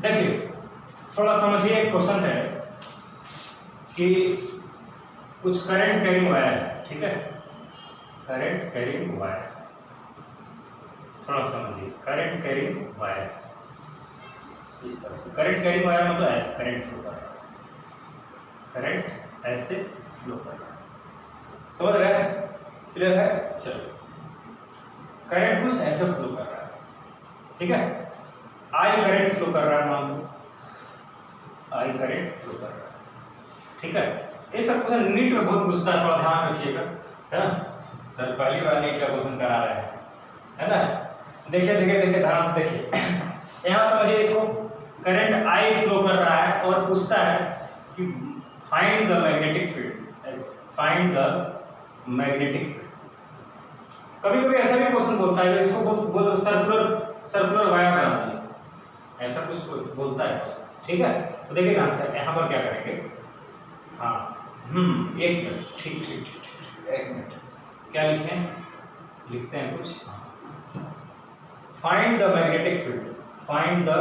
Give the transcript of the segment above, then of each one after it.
देखिए थोड़ा समझिए, एक क्वेश्चन है कि कुछ करंट कैरिंग वायर है, ठीक है, करंट कैरिंग वायर, थोड़ा समझिए, करंट कैरिंग वायर इस तरह से, करंट कैरिंग वायर मतलब ऐसे करंट फ्लो कर रहा है, करंट ऐसे फ्लो कर रहा है, समझ रहे हैं, क्लियर है। चलो करंट कुछ ऐसे फ्लो कर रहा है, ठीक है, आई करंट फ्लो कर रहा है, मान लो आई करंट फ्लो कर रहा है, ठीक है। ये सब क्वेश्चन नीट में बहुत पूछता है, थोड़ा ध्यान रखिएगा, है ना। सर पहली बार नीट का क्वेश्चन करा रहे हैं, है ना। देखिए देखिए देखिए ध्यान से देखिए, यहाँ समझिए इसको, करंट आई फ्लो कर रहा है और पूछता है कि find the magnetic field, find the magnetic field. कभी कभी ऐसा भी क्वेश्चन बोलता है, इसको बोल सर्कुलर वायर बनाती है, ऐसा कुछ बोलता है क्वेश्चन, ठीक है। तो देखिए ध्यान से यहाँ पर क्या करेंगे, हाँ एक मिनट, ठीक ठीक ठीक ठीक, एक मिनट, क्या लिखें, लिखते हैं कुछ, find the magnetic field, find the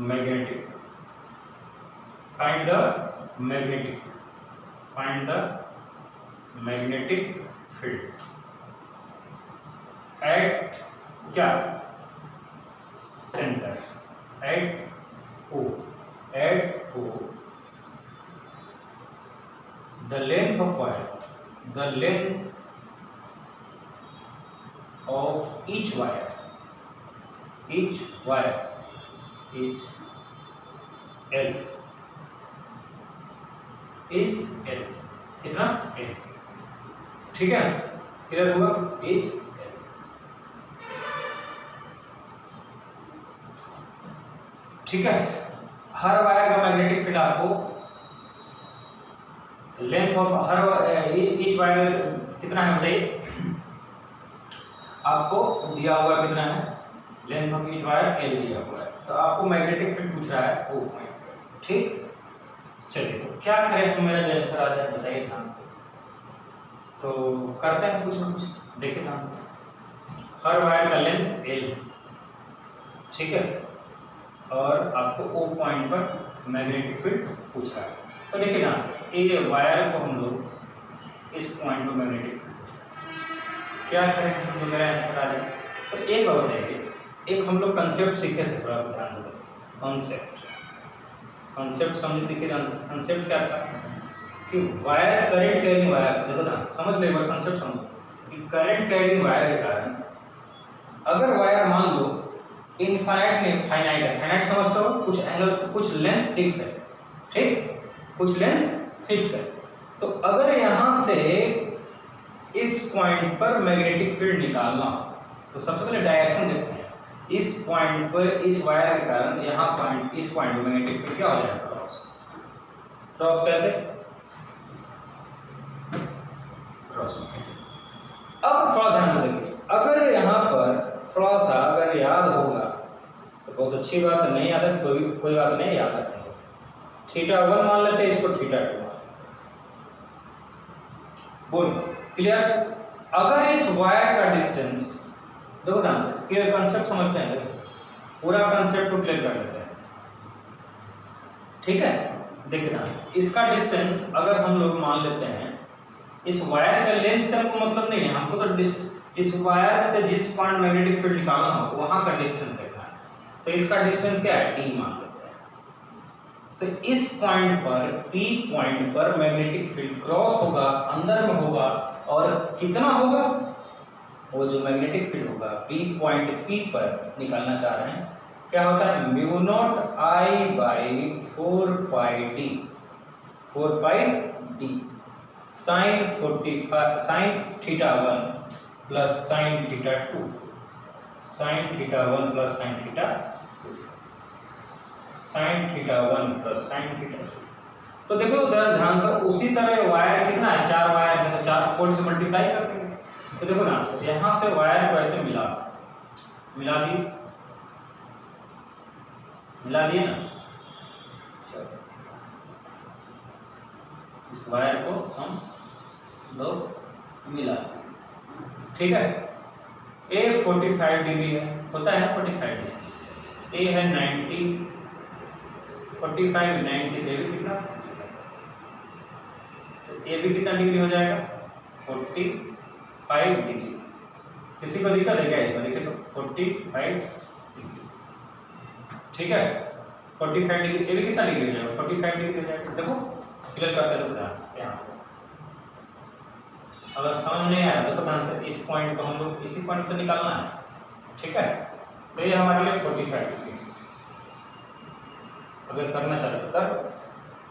magnetic, find the magnetic, find the magnetic field at क्या, centre, at O, at O, the length of wire, the length of each wire is L, is L, कितना L, ठीक है, clear हुआ, is L, ठीक है। हर wire का magnetic field आपको, length of her each wire कितना है बताइए, आपको दिया हुआ कितना है, length of each wire L दिया हुआ है, तो आपको मैग्नेटिक फील्ड पूछ रहा है O पॉइंट, ठीक। चलिए तो क्या करें हम, मेरा जो आंसर आ जाए बताइए ध्यान से, तो करते हैं कुछ ना कुछ, देखिए ध्यान से, हर वायर का लेंथ L, ठीक है, और आपको O पॉइंट पर मैग्नेटिक फील्ड पूछ रहा है। तो देखिए ध्यान से, ये वायर को हम लोग इस पॉइंट पर मैग्नेटिक, क्या करें हम, तो मेरा आंसर आ जाए। तो एक और बताइए, एक हम लोग कंसेप्ट सीखे थे, थोड़ा सा ध्यान से देखिए, कंसेप्ट समझ, देखिए ध्यान से, कंसेप्ट क्या था कि वायर करंट कैरिंग वायर, देखो ध्यान से समझ लो एक बार कंसेप्ट समझो, कि करंट कैरिंग वायर के कारण अगर वायर मान लो इनफाइनाइट नहीं फाइनाइट है, फाइनाइट समझते हो, कुछ एंगल कुछ लेंथ फिक्स है, ठीक, कुछ लेंथ फिक्स है, तो अगर यहाँ से इस पॉइंट पर मैग्नेटिक फील्ड निकालना, तो सबसे पहले डायरेक्शन देखते हैं, इस पॉइंट पर इस वायर के कारण यहाँ पॉइंट, इस पॉइंट पर मैग्नेटिक फील्ड क्या हो जाएगा, क्रॉस, क्रॉस कैसे, क्रॉस। अब थोड़ा ध्यान से देखिए, अगर यहाँ पर थोड़ा सा अगर याद होगा तो बहुत अच्छी बात है, नहीं याद है कोई बात नहीं, याद रखेंगे, θ1 मान लेते हैं, इसको θ2 बोल, क्लियर। अगर इस वायर का डिस्टेंस, देखो ध्यान से, क्लियर कंसेप्ट समझते हैं, पूरा कंसेप्ट को क्लियर कर लेते हैं, ठीक है। देखिए ध्यान से, इसका डिस्टेंस अगर हम लोग मान लेते हैं, इस वायर का लेंथ से हमको मतलब नहीं है, हमको तो इस वायर से जिस पॉइंट मैग्नेटिक फील्ड निकालना हो वहां का डिस्टेंस देखना है, तो इसका डिस्टेंस क्या है, d मान लेते हैं। तो इस पॉइंट पर, P पॉइंट पर मैग्नेटिक फील्ड क्रॉस होगा, अंदर में होगा, और कितना होगा, वो जो मैग्नेटिक फील्ड होगा P पॉइंट P पर निकालना चाह रहे हैं, क्या होता है, mu naught I by 4πd, 4πd sine 45 sine θ1 plus sine θ2, sine θ1 plus sine θ2, sine θ1 plus sine θ2। तो देखो ध्यान से, उसी तरह वायर कितना है, 4 वायर है, तो 4 4 से मल्टीप्लाई करते हैं, तो देखो ध्यान से, यहाँ से वायर को ऐसे मिला दिए ना, इस वायर को हम लोग मिला, ठीक है। A 45 डिग्री है, होता है 45 डिग्री, A है 90, 45 90 ये भी कितना, तो ये भी कितना डिग्री हो जाएगा 45 डिग्री। किसी को दिक्कत है क्या इसमें? देखिए तो 45 डिग्री, ठीक है 45 डिग्री, ये भी कितना डिग्री हो जाएगा 45 डिग्री हो जाएगा। देखो क्लियर करते हैं तो यहाँ अगर समझ नहीं आया तो ध्यान से इस पॉइंट को हम लोग इसी पॉइंट पे निकालना है, ठीक है। तो ये हमारे लिए 45 डिग्री अगर करना चाहते तो कर।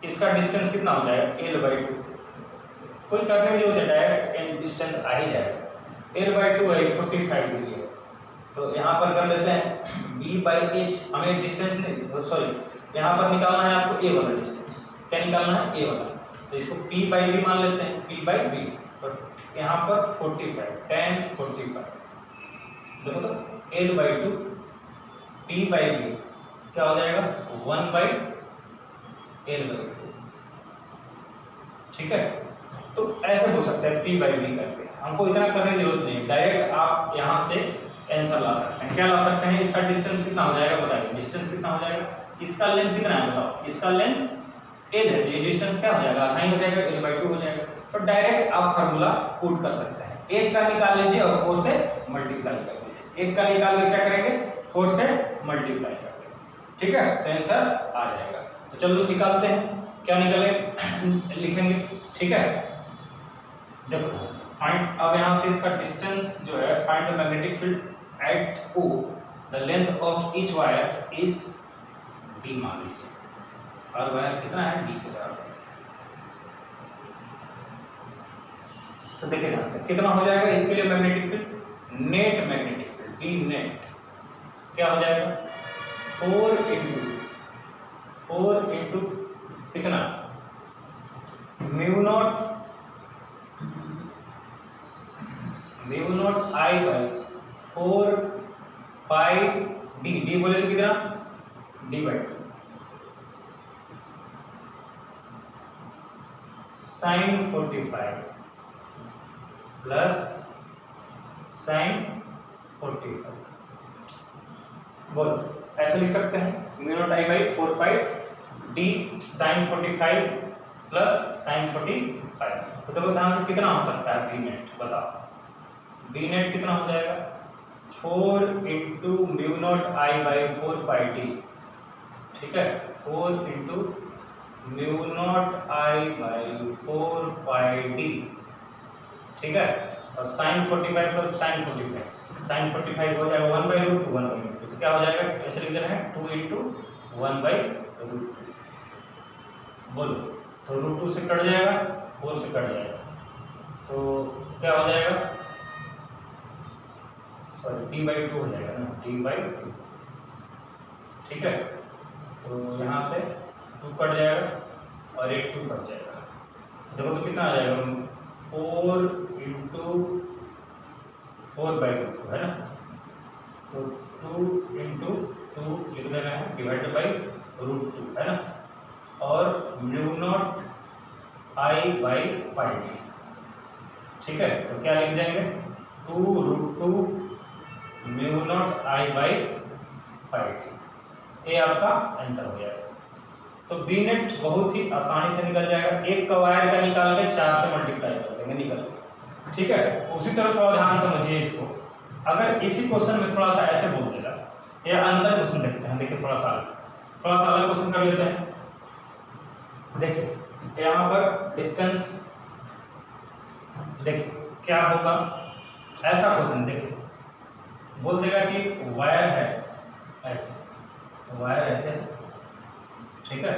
इसका डिस्टेंस कितना हो जाएगा l/2, कोई करने की जरूरत है, डायरेक्ट डिस्टेंस आ ही जाएगा। l/2 है 45 डिग्री है, तो यहाँ पर कर लेते हैं b/h, हमें डिस्टेंस नहीं सॉरी यहाँ पर निकालना है आपको a वाला डिस्टेंस। क्या निकालना है? a वाला, तो इसको p/b मान लेते हैं, p/b। तो यहाँ पर 45 tan 45 देखो तो l/2 p/b क्या हो जाएगा 1/l/2, ठीक है। तो ऐसे हो सकता है p/b करके, हमको इतना करने की जरूरत नहीं, डायरेक्ट आप यहाँ से आंसर ला सकते हैं। क्या ला सकते हैं? इसका डिस्टेंस कितना हो जाएगा बताइए, डिस्टेंस कितना हो जाएगा, इसका लेंथ कितना है बताओ, इसका लेंथ a है, ये डिस्टेंस क्या हो जाएगा आधा ही हो जाएगा, l/2 हो जाएगा। तो डायरेक्ट आप फार्मूला पुट कर सकते हैं, एक का निकाल लीजिए और 4 से मल्टीप्लाई कर लीजिए, एक का निकाल के क्या करेंगे 4 से मल्टीप्लाई कर देंगे, ठीक है, तो आंसर आ जाएगा। तो चलो निकालते हैं, क्या निकले लिखेंगे, ठीक है। देखो फाइंड, अब यहाँ से इसका डिस्टेंस जो है, find the magnetic field eight O, the length of each wire is d मान लीजिए, और वायर कितना है d के बराबर। तो देखिए ध्यान से कितना हो जाएगा इसके लिए magnetic field, net magnetic field B net क्या हो जाएगा 4 इंटू कितना mu not I/4 pi d बोले तो कितना d/2 sin 45 प्लस sin 45, बोलो ऐसे लिख सकते हैं mu not I/4 pi d sin 45 plus sin 45। तो देखो ध्यान से कितना हो सकता है b नेट, बताओ b नेट कितना हो जाएगा 4 इंटू म्यू नॉट I/4 पाई d, ठीक है 4 इंटू म्यू नॉट I/4 पाई d, ठीक है, और sin 45 प्लस sin 45 हो जाएगा 1/√2 तो क्या हो जाएगा, ऐसे लिख रहे हैं 2 इंटू 1/√2, बोलो तो √2 से कट जाएगा 4 से कट जाएगा, तो क्या हो जाएगा सॉरी d/2 हो जाएगा ना, d/2, ठीक है। तो यहाँ से 2 कट जाएगा और एक 2 कट जाएगा, देखो तो कितना आ जाएगा 4 इंटू 4/2 है ना, तो 2 इंटू 2 लिख देना है डिवाइडेड बाई √2 है ना, और म्यू नॉट I/पाई d, ठीक है। तो क्या लिख देंगे 2√2 म्यू नॉट I/पाई d, ये आपका आंसर हो जाएगा। तो बी नेट बहुत ही आसानी से निकल जाएगा, एक का वायर का निकाल के 4 से मल्टीप्लाई कर देंगे, निकल, ठीक है। उसी तरह थोड़ा ध्यान समझिए इसको, अगर इसी क्वेश्चन में थोड़ा सा ऐसे बोल देगा, या अंदर क्वेश्चन देखते हैं, देखिए थोड़ा सा अलग क्वेश्चन कर लेते हैं। देखिए यहाँ पर डिस्टेंस, देखिए क्या होगा, ऐसा क्वेश्चन देखिए बोल देगा कि वायर है ऐसे, वायर ऐसे, ठीक है,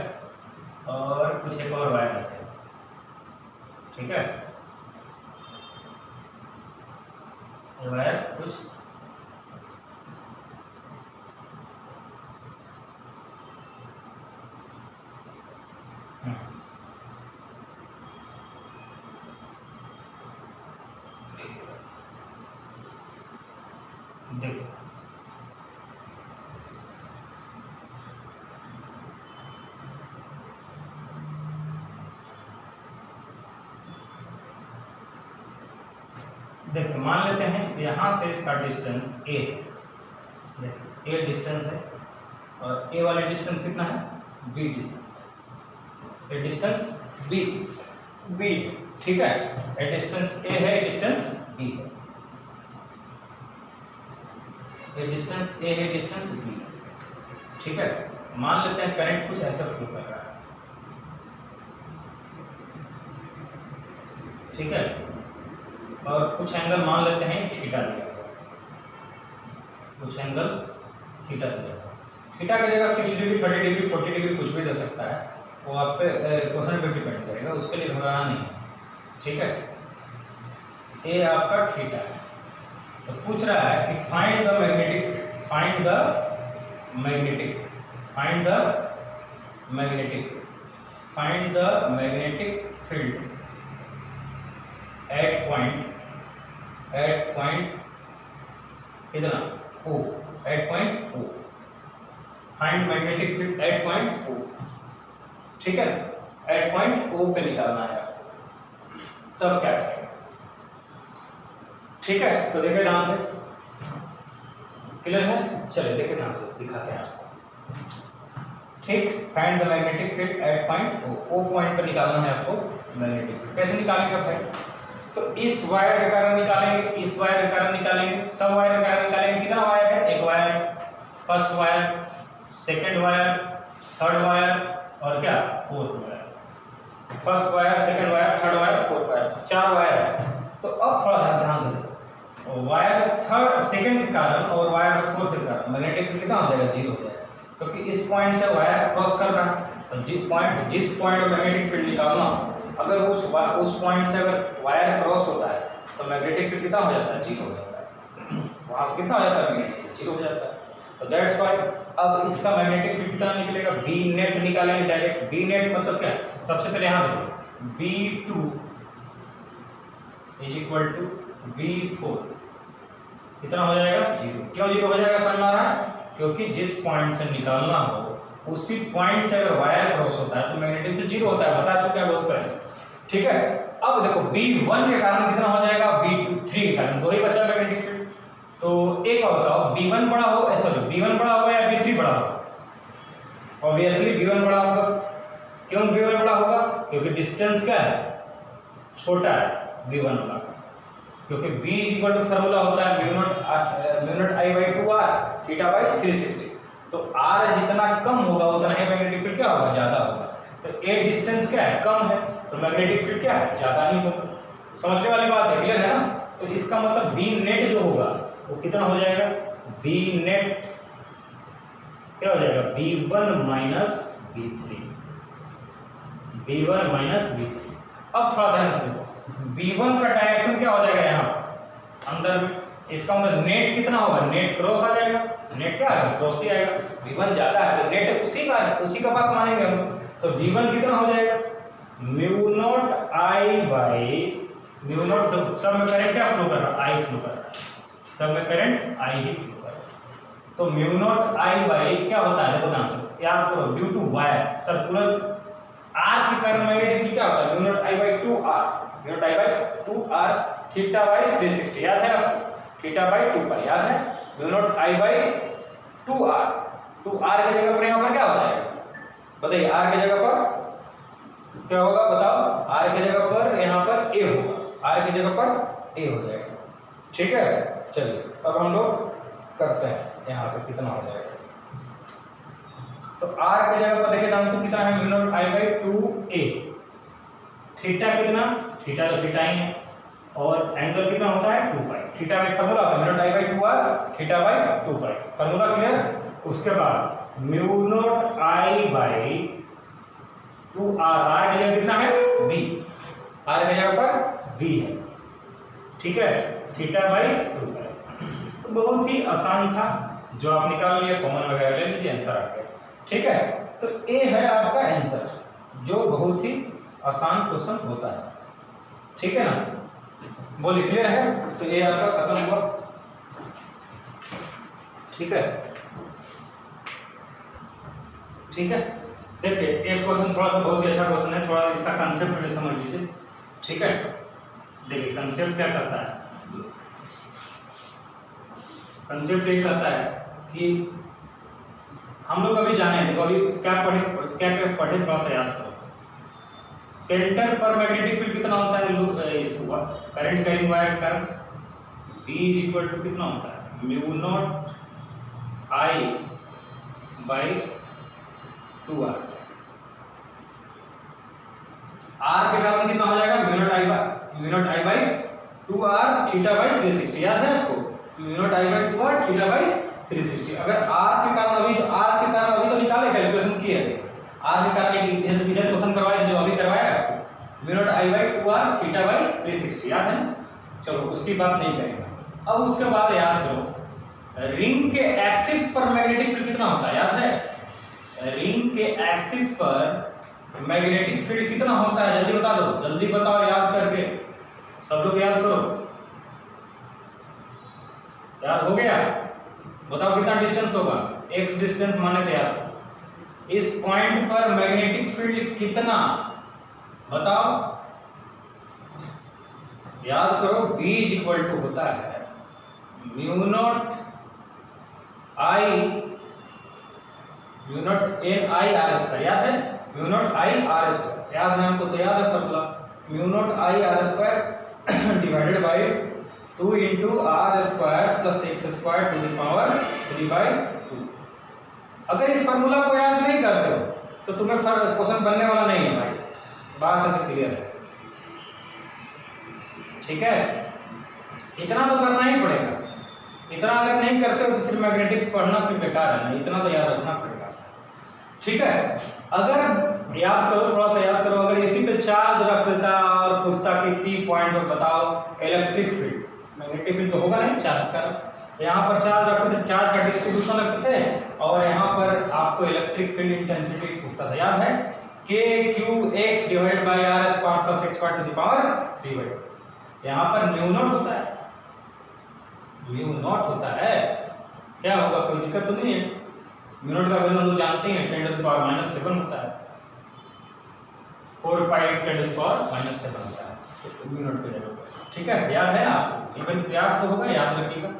और कुछ एक और वायर ऐसे, ठीक है, वायर कुछ देखो देखिए मान लेते हैं यहाँ से इसका डिस्टेंस a, देखिए a डिस्टेंस है और a वाले डिस्टेंस कितना है बी डिस्टेंस है, ये डिस्टेंस बी बी ठीक है, ये डिस्टेंस ए है, डिस्टेंस बी है, ये डिस्टेंस ए है, डिस्टेंस बी है। ठीक है, मान लेते हैं करंट कुछ ऐसा फ्लो कर रहा है। ठीक है, और कुछ एंगल मान लेते हैं थीटा दिया हुआ, कुछ एंगल थीटा दिया हुआ। थीटा की जगह 60 डिग्री, 30 डिग्री, 40 डिग्री कुछ भी दे सकता है, वो आप पे क्वेश्चन पे डिपेंड करेगा, उसके लिए घबराना नहीं है। ठीक है, ये आपका थीटा है, तो पूछ रहा है कि find the magnetic, find the magnetic, find the magnetic, find the magnetic field at point कितना O, at point O, find magnetic field at point O। ठीक है, एट पॉइंट O पे निकालना है आपको, तब क्या करेंगे। ठीक है, तो देखिए ध्यान से, क्लियर है, चलिए देखिए ध्यान से दिखाते हैं आपको। ठीक, find the magnetic field at point O, O point पर निकालना है आपको मैग्नेटिक फील्ड। कैसे निकालेंगे भाई, तो इस वायर के कारण निकालेंगे, इस वायर के कारण निकालेंगे, सब वायर के कारण निकालेंगे। कितना वायर है, एक wire, first wire, second wire, third wire और क्या fourth wire, first wire, second wire, third wire, fourth wire, 4 wire है। तो अब थोड़ा ध्यान से देखो, वायर थर्ड सेकंड के कारण और वायर फोर्थ के कारण मैग्नेटिक फील्ड कितना हो जाएगा, 0 हो जाएगा, क्योंकि इस पॉइंट से वायर क्रॉस कर रहा है। और जिस पॉइंट में मैग्नेटिक फील्ड निकालना, अगर उस पॉइंट से अगर वायर क्रॉस होता है तो मैग्नेटिक फील्ड कितना हो जाता है, 0 हो जाता है। वहां से कितना हो जाता है, मैग्नेटिक फील्ड 0 हो जाता है। तो दैट्स व्हाई अब इसका मैग्नेटिक फील्ड कितना निकलेगा, बी नेट निकालेंगे डायरेक्ट। बी नेट मतलब क्या, सबसे पहले यहां देखो, B2 is equal to B4 कितना हो जाएगा, 0। क्यों 0 हो जाएगा, समझ में आ रहा है, क्योंकि जिस पॉइंट से निकालना हो उसी पॉइंट से अगर वायर क्रॉस होता है तो मैग्नेटिक फील्ड 0 होता है, बता चुके हैं बहुत पहले। ठीक है, अब देखो B1 के कारण कितना हो जाएगा, B3 के कारण, दो ही बचा मैग्नेटिक फील्ड। तो एक और बताओ, B1 बड़ा हो, सॉरी B1 बड़ा होगा या B3 बड़ा होगा, ऑब्वियसली B1 बड़ा होगा। क्यों B1 बड़ा होगा, क्योंकि डिस्टेंस क्या है, छोटा है B1 वाला, क्योंकि B is equal to formula होता है mu naught I by 2R theta by 360। तो R जितना कम होगा उतना ही मैग्नेटिक फील्ड क्या होगा, ज्यादा होगा। तो A डिस्टेंस क्या है, कम है, तो मैग्नेटिक फील्ड क्या है, ज्यादा ही होगा। समझने वाली बात है, क्लियर है ना। तो इसका मतलब B नेट जो होगा वो कितना हो जाएगा, B नेट क्या हो जाएगा, B1 minus B3, B1 minus B3। अब थोड़ा ध्यान से देखो, B1 का डायरेक्शन क्या हो जाएगा यहाँ अंदर में, इसका मतलब नेट कितना होगा, नेट क्रॉस आ जाएगा, नेट क्या आएगा, क्रॉस ही आएगा। V1 जाता है तो नेट उसी का बात मानेंगे हम। तो V1 कितना हो जाएगा, mu naught I by mu naught, सब में करंट क्या फ्लो कर रहा है, I फ्लो कर रहा है, सब में करंट I ही फ्लो कर रहा है। तो म्यू नॉट I बाई क्या होता है, देखो ध्यान से याद करो, due to wire circular R के कारण मैग्नेटिक क्या होता है, mu naught I by 2R, mu naught I by 2R theta by 360, याद है आपको, थीटा बाई 2 पाई याद है, mu naught I by 2R, 2R की जगह पर यहाँ पर क्या हो जाएगा, बताइए R की जगह पर क्या होगा, बताओ, R की जगह पर यहाँ पर A होगा, R की जगह पर A हो जाएगा। ठीक है, चलिए अब हम लोग करते हैं यहाँ से कितना हो जाएगा। तो R की जगह पर देखिए नाम से कितना है, mu naught I by 2A, theta कितना, थीटा तो थीटा ही है, और एंगल कितना होता है 2 पाई, थीटा में फार्मूला होता है mu naught I by 2R theta by 2 pi, formula clear. उसके बाद mu naught I by 2R, R की जगह कितना है B, R की जगह पर B है, ठीक है, थीटा बाई 2 पाई। तो बहुत ही आसान था, जो आप निकाल लिए कॉमन वगैरह ले लीजिए, आंसर आ गया। ठीक है, तो ए है आपका आंसर, जो बहुत ही आसान क्वेश्चन होता है। ठीक है ना, बोलिए क्लियर है, तो ये आपका खत्म हुआ। ठीक है, ठीक है, देखिए एक क्वेश्चन थोड़ा सा बहुत ही अच्छा क्वेश्चन है, थोड़ा इसका कंसेप्ट पहले समझ लीजिए। ठीक है, देखिए कंसेप्ट क्या करता है, कंसेप्ट ये कहता है कि हम लोग अभी जाने हैं, देखो अभी क्या पढ़े थोड़ा सा याद करो। सेंटर पर मैग्नेटिक फील्ड कितना होता है इस करंट कैरिंग वायर का, B इक्वल टू कितना होता है, mu naught I by 2R। R के कारण कितना हो जाएगा, mu naught I by 2R theta by 360, याद है आपको, mu naught I by 2R theta by 360। अगर R के कारण अभी तो निकाले कैलकुलेशन की है, R के कारण एक इधर क्वेश्चन करवाए जो अभी करवाया आपको, mu naught I by 2R theta by 360, याद है। चलो उसकी बात नहीं करेंगे। अब उसके बाद याद करो रिंग के एक्सिस पर मैग्नेटिक फील्ड कितना होता है, याद है। रिंग के एक्सिस पर मैग्नेटिक फील्ड कितना होता है, जल्दी बता दो, जल्दी बताओ याद करके, सब लोग याद करो। याद हो गया, बताओ कितना डिस्टेंस होगा, x डिस्टेंस माने थे यार। इस पॉइंट पर मैग्नेटिक फील्ड कितना, बताओ, याद करो। B इक्वल टू होता है mu naught N I R square, याद है, mu naught I R square, याद है हमको, तो याद है formula, mu naught I R square divided by 2 into R square plus x square to the power 3/2। अगर इस फार्मूला को याद नहीं करते हो तो तुम्हें क्वेश्चन बनने वाला नहीं है भाई, बात ऐसे क्लियर है, ठीक है। इतना तो करना ही पड़ेगा, इतना अगर नहीं करते हो तो फिर मैग्नेटिक्स पढ़ना फिर बेकार है, इतना तो याद रखना पड़ेगा, ठीक है। अगर याद करो, थोड़ा सा याद करो, अगर इसी पे चार्ज रख देता और पूछता कि P पॉइंट पर बताओ इलेक्ट्रिक फील्ड, मैग्नेटिक फील्ड तो होगा नहीं चार्ज का, यहाँ पर चार्ज रखते थे, चार्ज का डिस्ट्रीब्यूशन रखते थे और यहाँ पर आपको इलेक्ट्रिक फील्ड इंटेंसिटी पूछता था, याद है, KQX divide by R square plus x square to the power 3/2। यहाँ पर म्यू नॉट होता है, म्यू नॉट होता है, क्या होगा, कोई दिक्कत तो नहीं है। म्यू नॉट का वैल्यू हम लोग जानते हैं 10 टू द पावर -7 होता है, 4 पाई 10 टू द पावर -7 होता है, तो म्यू नॉट पे जरूर, ठीक है, याद है आपको, इवन याद तो होगा, याद रखिएगा।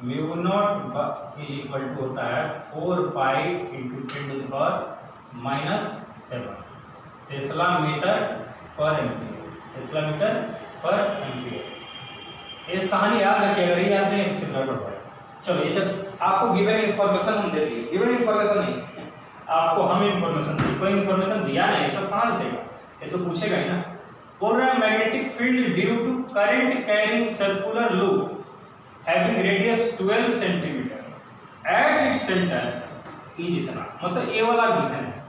Mu naught is equal to होता है 4 pi into 10 to the power -7 tesla metre per ampere, tesla metre per ampere. इस कहानी याद रखिए, अगर याद नहीं फिर गड़बड़ है। चलो ये तक आपको गिवन इन्फॉर्मेशन हम दे दिए, गिवन इन्फॉर्मेशन नहीं, आपको हम इन्फॉर्मेशन दी, कोई इन्फॉर्मेशन दिया नहीं, सब कहाँ से देगा, ये तो पूछेगा ही ना। बोल रहा है magnetic field due to current carrying circular loop having radius 12 centimetre at its centre is इतना, मतलब ये वाला गिवन है,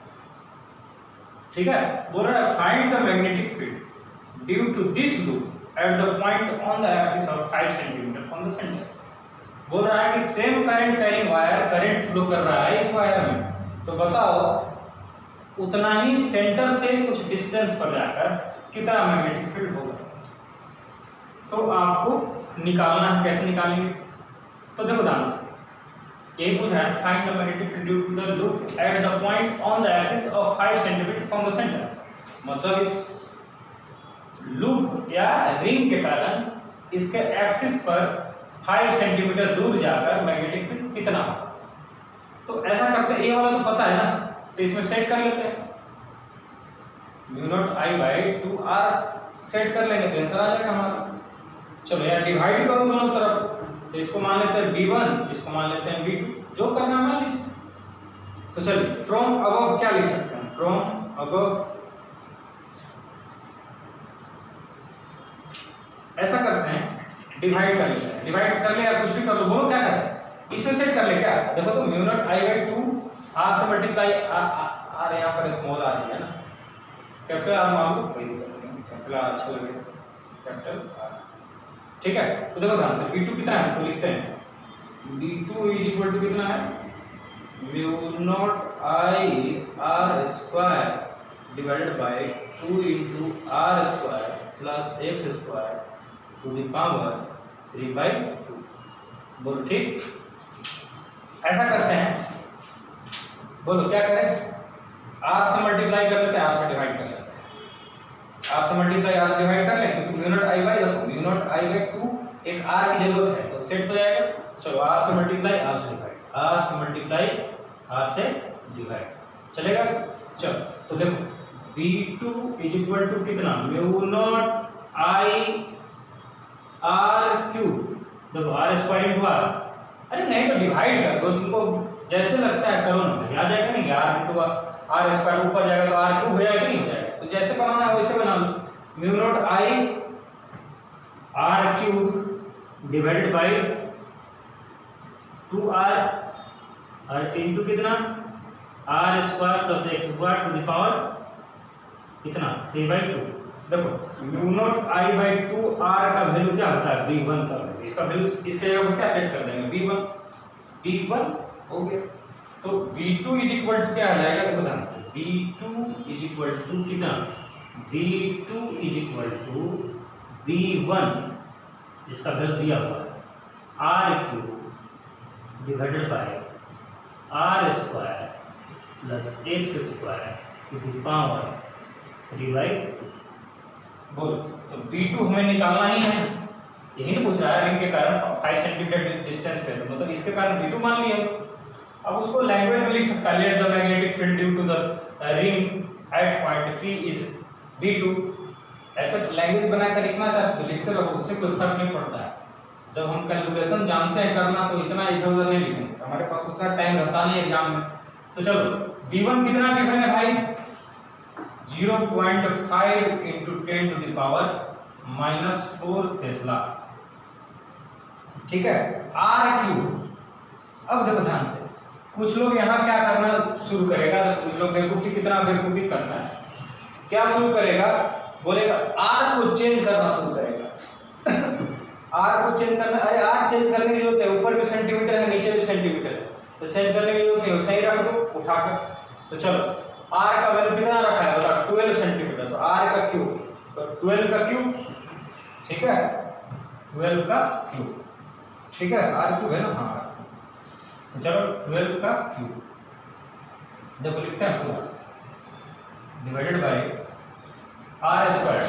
ठीक है। बोल रहा है find the magnetic field due to this loop at the point on the axis of 5 cm from the center। बोल रहा है कि same current carrying wire current flow कर रहा है इस वायर में, तो बताओ उतना ही सेंटर से कुछ डिस्टेंस पर जाकर कितना मैग्नेटिक फील्ड होगा। तो आपको निकालना है, कैसे निकालेंगे, तो देखो ध्यान से, ये पूछ रहा है find the magnetic field due to the loop at the point on the axis of 5 cm from the centre, मतलब इस लूप या रिंग के कारण इसके एक्सिस पर 5 सेंटीमीटर दूर जाकर मैग्नेटिक फील्ड कितना हो। तो ऐसा करते हैं, ये वाला तो पता है ना, तो इसमें सेट कर लेते हैं, mu naught I by 2R set कर लेंगे तो आंसर आ जाएगा हमारा। चलो यार डिवाइड करो दोनों तरफ, तो इसको मान लेते हैं B1, इसको मान लेते हैं B2, जो करना मान लीजिए। तो चलिए फ्रॉम अबव क्या लिख सकते हैं, फ्रॉम अबव ऐसा करते हैं, डिवाइड कर लेते हैं, डिवाइड कर ले या कुछ भी कर लो, बोलो क्या करें, इसमें सेट कर ले क्या, देखो तो mu naught I by 2 R से मल्टीप्लाई R यहाँ पर स्मॉल R है ना, कैपिटल R मान लो, कोई दिक्कत नहीं, कैपिटल R अच्छा लगेगा, कैपिटल R, ठीक है। तो देखो ध्यान से B2 कितना है तो लिखते हैं, B2 इज इक्वल टू कितना है, mu naught I R square divided by 2 into R square plus x square to the power 3/2, बोलो ठीक। ऐसा करते हैं, बोलो क्या करें, R से मल्टीप्लाई कर लेते हैं, R से डिवाइड कर लेते हैं, R से मल्टीप्लाई R से डिवाइड कर लें, क्योंकि म्यू नॉट I बाई, देखो म्यू नॉट I बाई 2 एक R की जरूरत है तो सेट हो जाएगा। चलो R से मल्टीप्लाई R से डिवाइड, R से मल्टीप्लाई R से डिवाइड चलेगा। चलो तो देखो V2 इज इक्वल टू कितना, mu naught I R cube, देखो R स्क्वायर इंटू R, अरे नहीं तो डिवाइड कर दो, तुमको जैसे लगता है करो ना, आ जाएगा नहीं, R इंटू R स्क्वायर ऊपर जाएगा तो R क्यूब हो जाएगा, नहीं हो जाएगा, तो जैसे बनाना है वैसे बना लो, mu naught I R cube divided by 2R और इंटू कितना R square plus x square to the power कितना 3/2। देखो mu naught I by 2R का वैल्यू क्या होता है, V1 का वैल्यू, इसका वैल्यू इसके जगह पर क्या सेट कर देंगे, V1 हो गया। तो V2 इज इक्वल टू क्या आ जाएगा, देखो ध्यान से, V2 इज इक्वल टू कितना, V2 is equal to V1 इसका वैल्यू दिया हुआ है R cube divided by R square plus x square to the power 3/2। बोलो तो V2 हमें निकालना ही है, यही ना पूछ रहा है, रिंग के कारण 5 सेंटीमीटर डिस्टेंस पे, तो मतलब इसके कारण V2 मान लिया। अब उसको लैंग्वेज में लिख सकता है, let the magnetic field due to the ring at point P is V2, ऐसा लैंग्वेज बनाकर लिखना चाहते तो लिखते रहो, उससे कोई फर्क नहीं पड़ता है। जब हम कैलकुलेशन जानते हैं करना तो इतना इधर उधर नहीं लिखेंगे, हमारे पास उतना टाइम रहता नहीं एग्जाम में। तो चलो V1 कितना गिवन है भाई, 0.5 into 10 to the power -4 tesla, ठीक है, R क्यूब। अब देखो ध्यान से, कुछ लोग यहाँ क्या करना शुरू करेगा, तो कुछ लोग बेवकूफ़ी, कितना बेवकूफ़ी करता है, क्या शुरू करेगा, बोलेगा R को चेंज करना शुरू करेगा R को चेंज करना, अरे R चेंज करने की जरूरत है, ऊपर भी सेंटीमीटर है नीचे भी सेंटीमीटर है, तो चेंज करने की जरूरत नहीं, सही रख दो उठाकर। तो चलो R का वैल्यू कितना रखा है, बता 12 सेंटीमीटर, तो R का क्यूब, तो 12 का क्यूब, ठीक है, 12 का क्यूब, ठीक है, R क्यूब है ना, हाँ, तो चलो 12 का क्यूब, देखो लिखते हैं पूरा डिवाइडेड बाय R स्क्वायर,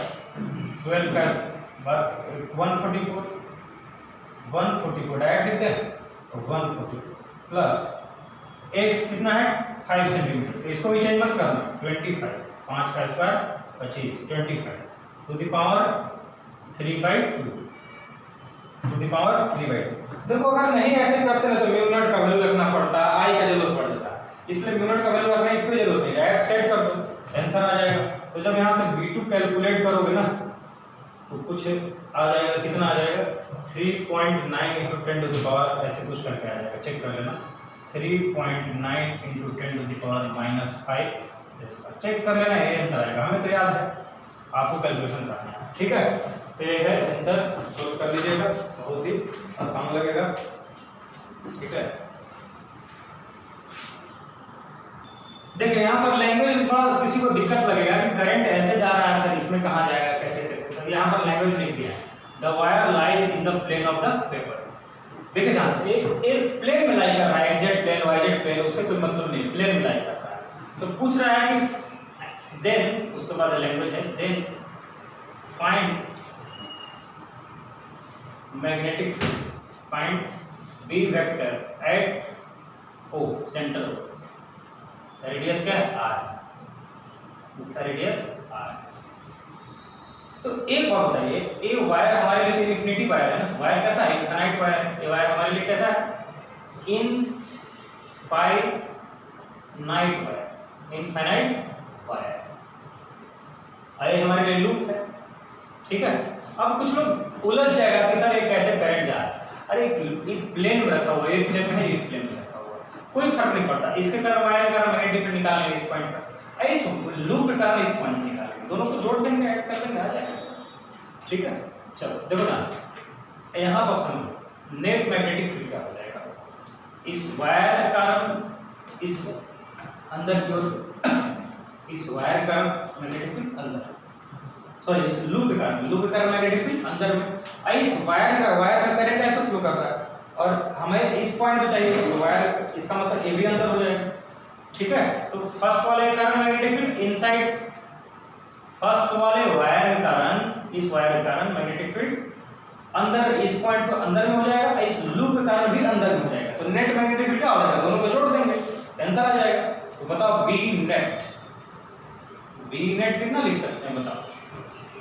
12 का 144 डायरेक्ट लिखते हैं, 144 प्लस x कितना है 5 सेंटीमीटर, इसको भी चेंज मत करना, 25, 5 का square 25, 25 to the power 3/2, to the power 3/2। देखो अगर नहीं ऐसे करते ना तो म्यू नॉट का वैल्यू रखना पड़ता, I का जरूरत पड़ जाता, इसलिए म्यू नॉट का वैल्यू रखने की कोई जरूरत नहीं, डायरेक्ट सेट कर दो, आंसर आ जाएगा। तो जब यहाँ से V2 कैलकुलेट करोगे ना तो कुछ आ जाएगा, कितना आ जाएगा, 3.9 इंटू 10 टू द पावर ऐसे कुछ करके आ जाएगा, चेक कर लेना, 3.9 into 10 to the power -5, check कर लेना, ये आंसर आएगा, हमें तो याद है, आपको कैलकुलेशन करना है, ठीक है। तो ये है आंसर, सोल्व कर लीजिएगा, बहुत ही आसान लगेगा, ठीक है। देखिए यहाँ पर लैंग्वेज में थोड़ा किसी को दिक्कत लगेगा कि करंट ऐसे जा रहा है सर, इसमें कहाँ जाएगा, कैसे कैसे, तो यहाँ पर लैंग्वेज लिख दिया, the wire lies in the plane of the paper. देखिए ध्यान से, एक प्लेन में लाई कर रहा है, X plane Y Z plane, उससे कोई मतलब नहीं, प्लेन में लाई कर रहा है। तो पूछ रहा है कि देन, उसके बाद लैंग्वेज है, then find magnetic point B vector at O centre, radius क्या है r, इसका रेडियस r। तो एक बात बताइए, ये वायर हमारे लिए इन्फिनिटी वायर है ना, वायर कैसा है, इनफाइनाइट वायर है, ये वायर हमारे लिए कैसा है, इनफाइनाइट वायर, इनफाइनाइट वायर, ये हमारे लिए लूप है, ठीक है। अब कुछ लोग उलझ जाएगा कि सर ये कैसे करंट जा रहा है, अरे एक प्लेन में रखा हुआ है, एक प्लेन में है, एक प्लेन में रखा हुआ है, कोई फर्क नहीं पड़ता, इसके कारण वायर का मैग्नेटिक फील्ड निकालेंगे इस पॉइंट पर, इस लूप के कारण इस पॉइंट निकालेंगे, दोनों को जोड़ देंगे, ऐड कर देंगे, आ जाएगा, ठीक है। चलो देखो ना, यहाँ पर समझो नेट मैग्नेटिक फील्ड क्या हो जाएगा, इस वायर के कारण इस अंदर की ओर, इस वायर का मैग्नेटिक फील्ड अंदर, सॉरी इस लूप के कारण मैग्नेटिक फील्ड अंदर में, इस वायर में करंट ऐसा फ्लो करता है, और हमें इस पॉइंट पे चाहिए तो वायर, इसका मतलब ये भी अंदर हो जाएगा, ठीक है। तो फर्स्ट वाले के कारण मैग्नेटिक फील्ड इनसाइड, फर्स्ट वाले वायर के कारण, इस वायर के कारण मैग्नेटिक फील्ड अंदर, इस पॉइंट पर अंदर में हो जाएगा, इस लूप के कारण भी अंदर में हो जाएगा, तो नेट मैग्नेटिक फील्ड क्या हो जाएगा, दोनों को जोड़ देंगे, आंसर आ जाएगा। तो बताओ वी नेट कितना लिख सकते हैं बताओ?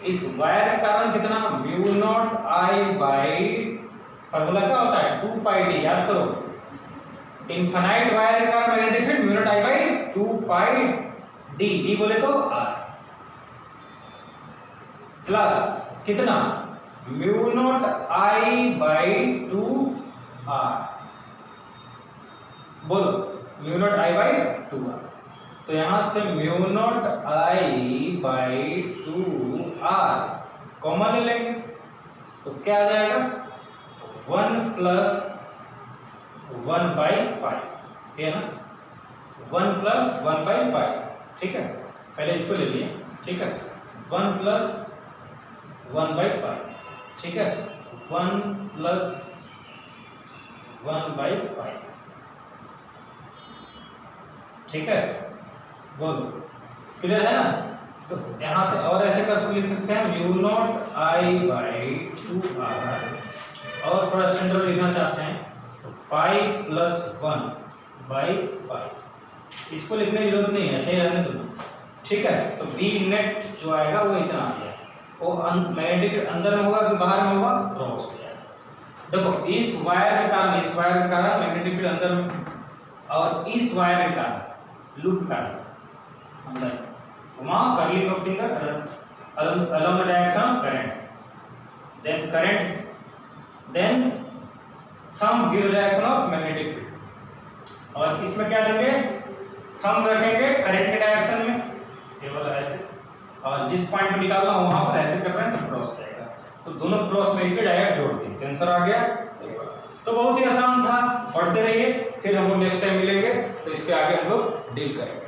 इस वायर के कारण कितना, mu naught I by, formula क्या होता है 2 पाई डी, याद करो। इनफाइनाइट वायर के कारण magnetic field mu naught I by 2 pi D, D बोले तो आर, प्लस कितना mu naught I by 2 R, बोलो mu naught I by 2 R. तो यहां से mu naught I by 2 R common ले लेंगे, तो क्या आ जाएगा 1 प्लस 1 बाई पाई, ठीक है ना, 1 प्लस 1 बाई पाई, ठीक है। पहले इसको ले लिए, ठीक है, 1 प्लस 1 बाई पाई, ठीक है, 1 प्लस 1 बाई पाई, ठीक है, बोलो क्लियर है ना। तो यहां से और ऐसे कर लिख सकते हैं mu naught I by 2 R, और थोड़ा स्टैंडर्ड लिखना चाहते हैं तो पाई प्लस 1 बाई पाई, इसको लिखने की जरूरत नहीं है, ऐसे ही रहने दो, ठीक है। तो वी नेट जो आएगा वो इतना आ जाएगा, वो मैग्नेटिक अंदर में होगा कि बाहर में होगा, क्रॉस हो जाएगा। देखो इस वायर के कारण मैग्नेटिक फील्ड अंदर में, और इस वायर के कारण लूप का अंदर घुमा, curly of finger along the direction of current, then thumb give direction of magnetic field, और इसमें क्या देंगे, थंब रखेंगे करंट के डायरेक्शन में, केवल ऐसे, और जिस पॉइंट पे निकालना हो वहां पर ऐसे कर रहे हैं, क्रॉस जाएगा, तो दोनों क्रॉस में इसके डायरेक्ट जोड़ देंगे, आंसर आ गया। तो बहुत ही आसान था, पढ़ते रहिए, फिर हम लोग नेक्स्ट टाइम मिलेंगे तो इसके आगे हम लोग डील करेंगे।